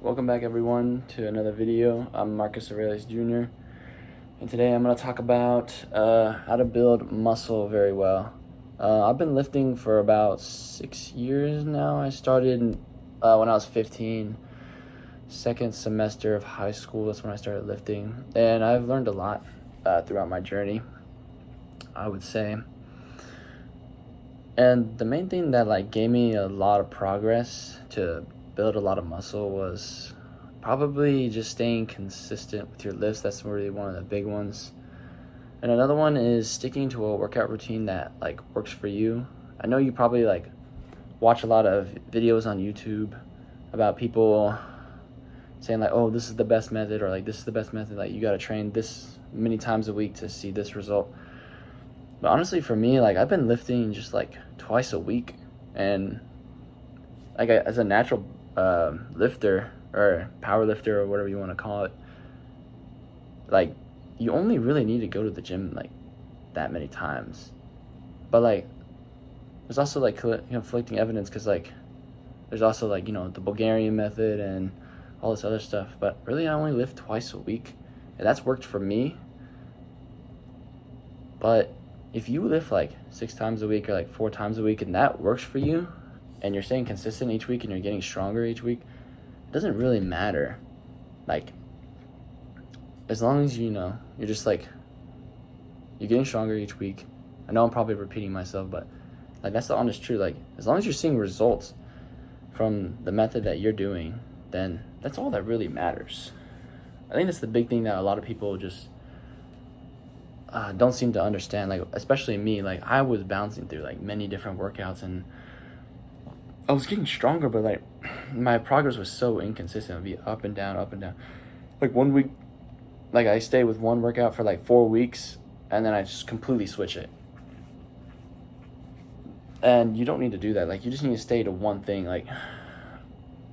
Welcome back everyone to another video. I'm Marcus Aurelius Jr. and today I'm going to talk about how to build muscle very well. I've been lifting for about 6 years now. I started when I was 15, second semester of high school. That's when I started lifting, and I've learned a lot throughout my journey, I would say. And the main thing that gave me a lot of progress to build a lot of muscle was probably just staying consistent with your lifts. That's really one of the big ones. And another one is sticking to a workout routine that works for you. I know you probably watch a lot of videos on YouTube about people saying oh, this is the best method, or this is the best method, you got to train this many times a week to see this result. But honestly, for me, I've been lifting just twice a week, and as a natural lifter or power lifter or whatever you want to call it, you only really need to go to the gym that many times. But there's also conflicting evidence, because there's also the Bulgarian method and all this other stuff. But really, I only lift twice a week, and that's worked for me. But if you lift 6 times a week or 4 times a week, and that works for you, and you're staying consistent each week and you're getting stronger each week, it doesn't really matter. As long as you're just you're getting stronger each week. I know I'm probably repeating myself, but that's the honest truth. As long as you're seeing results from the method that you're doing, then that's all that really matters. I think that's the big thing that a lot of people just don't seem to understand. Especially me, I was bouncing through many different workouts, and I was getting stronger, but my progress was so inconsistent. It would be up and down, up and down. 1 week, I stay with one workout for 4 weeks, and then I just completely switch it. And you don't need to do that. You just need to stay to one thing.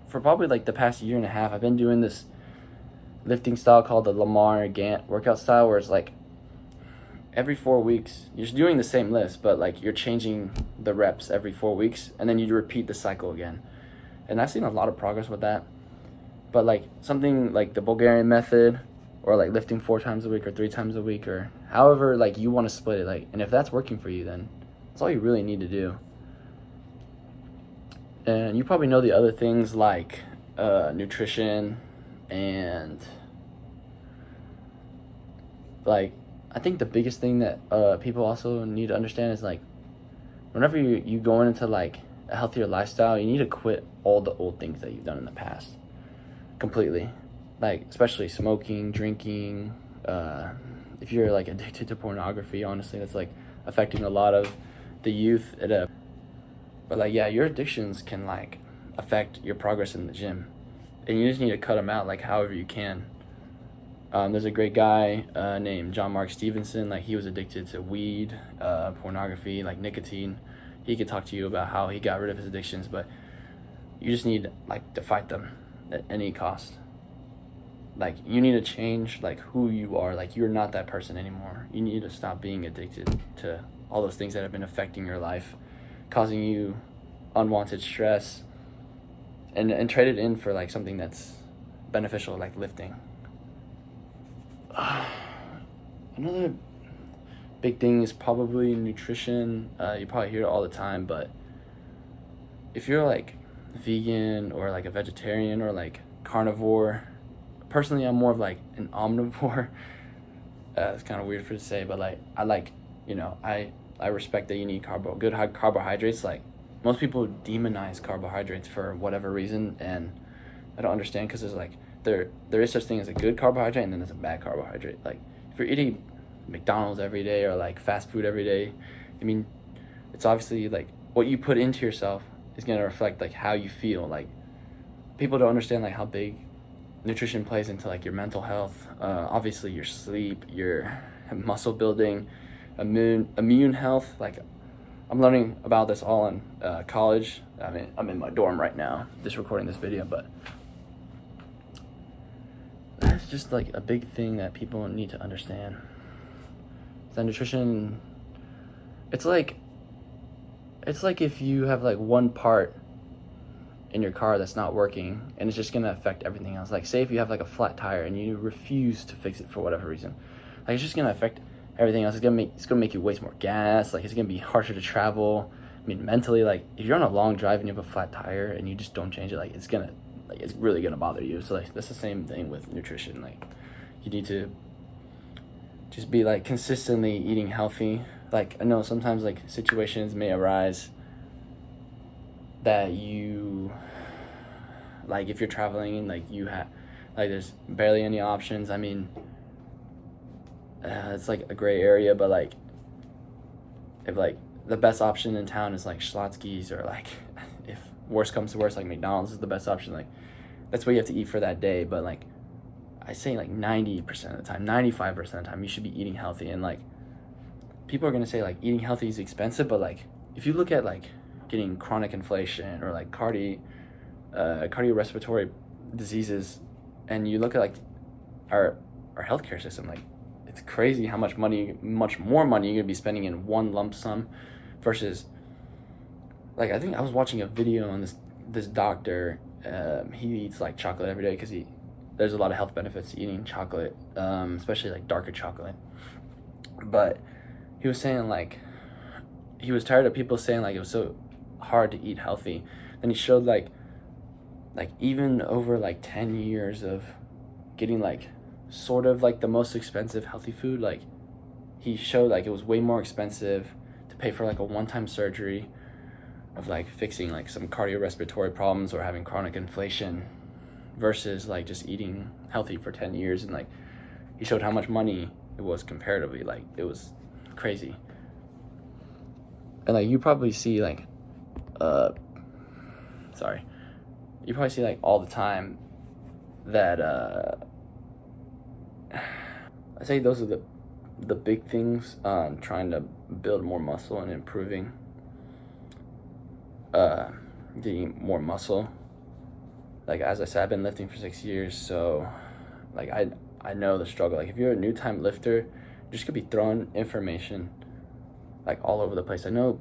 For probably the past year and a half, I've been doing this lifting style called the Lamar Gant workout style, where it's every 4 weeks, you're just doing the same lifts, but you're changing the reps every 4 weeks, and then you repeat the cycle again. And I've seen a lot of progress with that. But something like the Bulgarian method, or lifting 4 times a week or 3 times a week, or however you want to split it, and if that's working for you, then that's all you really need to do. And you probably know the other things nutrition, and I think the biggest thing that people also need to understand is whenever you go into a healthier lifestyle, you need to quit all the old things that you've done in the past completely. Especially smoking, drinking. If you're addicted to pornography, honestly, that's affecting a lot of the youth. But yeah, your addictions can affect your progress in the gym, and you just need to cut them out however you can. There's a great guy named John Mark Stevenson. He was addicted to weed, pornography, nicotine. He could talk to you about how he got rid of his addictions, but you just need to fight them at any cost. You need to change who you are. You're not that person anymore. You need to stop being addicted to all those things that have been affecting your life, causing you unwanted stress, and trade it in for something that's beneficial, lifting. Another big thing is probably nutrition. You probably hear it all the time, but if you're vegan or a vegetarian or carnivore, personally I'm more of an omnivore. It's kind of weird for to say, but I respect that you need good carbohydrates. Most people demonize carbohydrates for whatever reason, and I don't understand, because there's there is such thing as a good carbohydrate, and then there's a bad carbohydrate. If you're eating McDonald's every day, or fast food every day, I mean, it's obviously what you put into yourself is going to reflect how you feel. People don't understand how big nutrition plays into your mental health. Obviously your sleep, your muscle building, immune health. I'm learning about this all in college. I mean, I'm in my dorm right now just recording this video, but that's just a big thing that people need to understand. That nutrition, it's like if you have one part in your car that's not working, and it's just gonna affect everything else. Like, say if you have like a flat tire and you refuse to fix it for whatever reason, like, it's just gonna affect everything else. It's gonna make you waste more gas. Like, it's gonna be harsher to travel. I mean, mentally, like, if you're on a long drive and you have a flat tire and you just don't change it, like, it's really gonna bother you. So like, that's the same thing with nutrition. Like, you need to just be like consistently eating healthy. Like, I know sometimes like situations may arise that you, like, if you're traveling, like, you have, like, there's barely any options. I mean, it's like a gray area, but like, if like the best option in town is like Schlotsky's, or like, if worst comes to worst, like McDonald's is the best option, like, that's what you have to eat for that day. But like, I say like 90% of the time, 95% of the time, you should be eating healthy. And like, people are gonna say like eating healthy is expensive, but like, if you look at like getting chronic inflammation or like cardiorespiratory diseases, and you look at like our healthcare system, like, it's crazy how much more money you're gonna be spending in one lump sum versus, like, I think I was watching a video on this doctor. He eats like chocolate every day because there's a lot of health benefits to eating chocolate, especially like darker chocolate. But he was saying like, he was tired of people saying like it was so hard to eat healthy. Then he showed like even over like 10 years of getting like sort of like the most expensive healthy food, like, he showed like it was way more expensive to pay for like a one-time surgery of like fixing like some cardiorespiratory problems or having chronic inflammation versus like just eating healthy for 10 years. And like, he showed how much money it was comparatively. Like, it was crazy. And like, you probably see like you probably see like all the time that I say those are the big things on trying to build more muscle and improving getting more muscle. Like, as I said, I've been lifting for 6 years, so like, I know the struggle. Like, if you're a new time lifter, you're just gonna be throwing information like all over the place. I know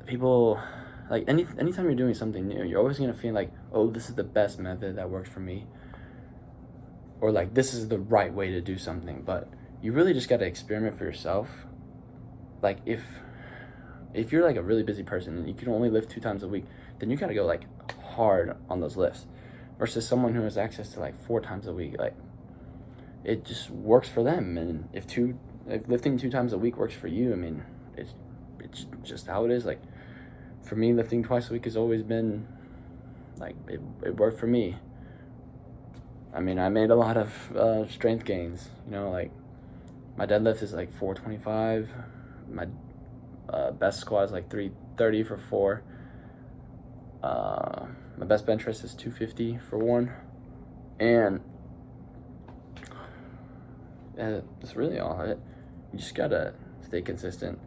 people, like, anytime you're doing something new, you're always gonna feel like, oh, this is the best method that works for me, or like, this is the right way to do something. But you really just gotta experiment for yourself. Like, if you're like a really busy person and you can only lift 2 times a week, then you gotta go like hard on those lifts, versus someone who has access to like 4 times a week. Like, it just works for them. And if lifting 2 times a week works for you, I mean, it's just how it is. Like, for me, lifting twice a week has always been like, it worked for me. I mean, I made a lot of strength gains, you know, like, my deadlift is like 425, my best squat is like 330 for 4, my best bench press is 250 for 1, and that's really all it. You just gotta stay consistent.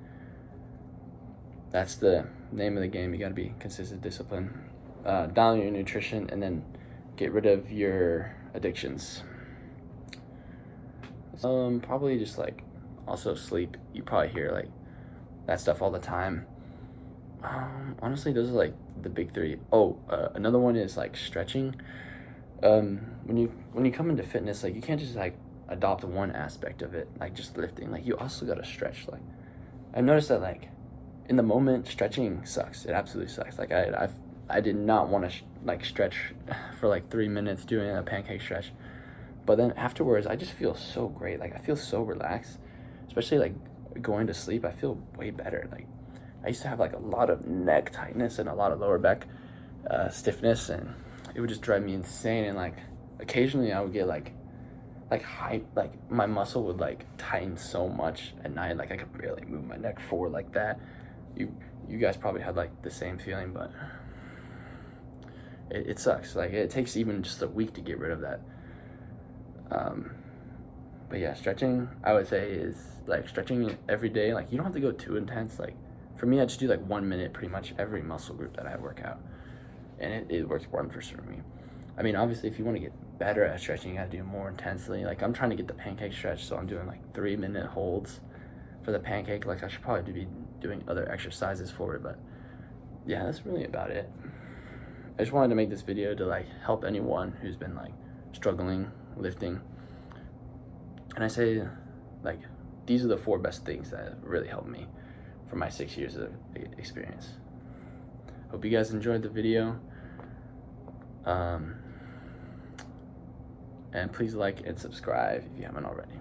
That's the name of the game. You gotta be consistent, discipline, dial your nutrition, and then get rid of your addictions. Probably just like, also sleep. You probably hear like that stuff all the time. Honestly, those are like the big 3. Another one is like stretching. When you come into fitness, like, you can't just like adopt one aspect of it, like just lifting. Like, you also gotta stretch. Like, I noticed that like in the moment, stretching sucks. It absolutely sucks. Like, I did not want to like stretch for like 3 minutes doing a pancake stretch, but then afterwards I just feel so great. Like, I feel so relaxed, especially like going to sleep. I feel way better. Like, I used to have like a lot of neck tightness and a lot of lower back stiffness, and it would just drive me insane. And like, occasionally I would get like my muscle would like tighten so much at night, like I could barely move my neck forward like that. You guys probably had like the same feeling, but it sucks. Like, it takes even just a week to get rid of that. But yeah, stretching, I would say, is like stretching every day. Like, you don't have to go too intense. Like, for me, I just do like 1 minute pretty much every muscle group that I work out, and it works wonders for me. I mean, obviously, if you want to get better at stretching, you gotta do more intensely. Like, I'm trying to get the pancake stretch, so I'm doing like 3-minute holds for the pancake. Like, I should probably be doing other exercises for it, but yeah, that's really about it. I just wanted to make this video to like help anyone who's been like struggling lifting. And I say like these are the 4 best things that have really helped me for my 6 years of experience. Hope you guys enjoyed the video. And please like and subscribe if you haven't already.